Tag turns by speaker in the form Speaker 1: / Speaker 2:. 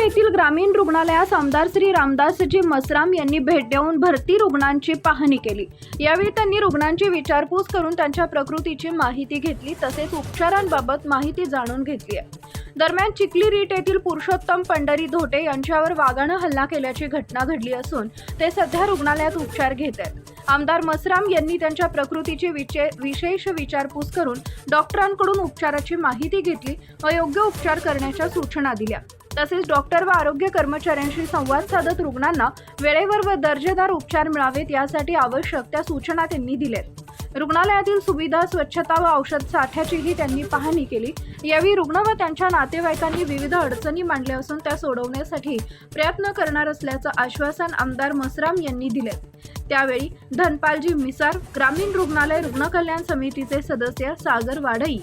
Speaker 1: येथील ग्रामीण रुग्णालयास आमदार श्री रामदासजी मसराम यांनी भेट देऊन भरती रुग्णांची पाहणी केली। यावेळी त्यांनी रुग्णांची विचारपूस करून त्यांच्या प्रकृतीची माहिती घेतली, तसेच उपचारांबाबत माहिती जाणून घेतली आहे। दरम्यान चिखली रीट येथील पुरुषोत्तम पंढरी धोटे यांच्यावर वाघानं हल्ला केल्याची घटना घडली असून ते सध्या रुग्णालयात उपचार घेत आहेत। आमदार मसराम यांनी त्यांच्या प्रकृतीची विशेष विचारपूस करून डॉक्टरांकडून उपचाराची माहिती घेतली व योग्य उपचार करण्याच्या सूचना दिल्या। तसेच डॉक्टर व आरोग्य कर्मचाऱ्यांशी संवाद साधत रुग्णांना वेळेवर व दर्जेदार उपचार मिळावेत यासाठी आवश्यक त्या सूचना त्यांनी दिल्यात। रुग्णालयातील सुविधा, स्वच्छता व औषध साठ्याचीही त्यांनी पाहणी केली। यावेळी रुग्ण व त्यांच्या नातेवाईकांनी विविध अडचणी मांडल्या असून त्या सोडवण्यासाठी प्रयत्न करणार असल्याचं आश्वासन आमदार मसराम यांनी दिले। त्यावेळी धनपालजी मिसार, ग्रामीण रुग्णालय रुग्ण कल्याण समितीचे सदस्य सागर वाडई,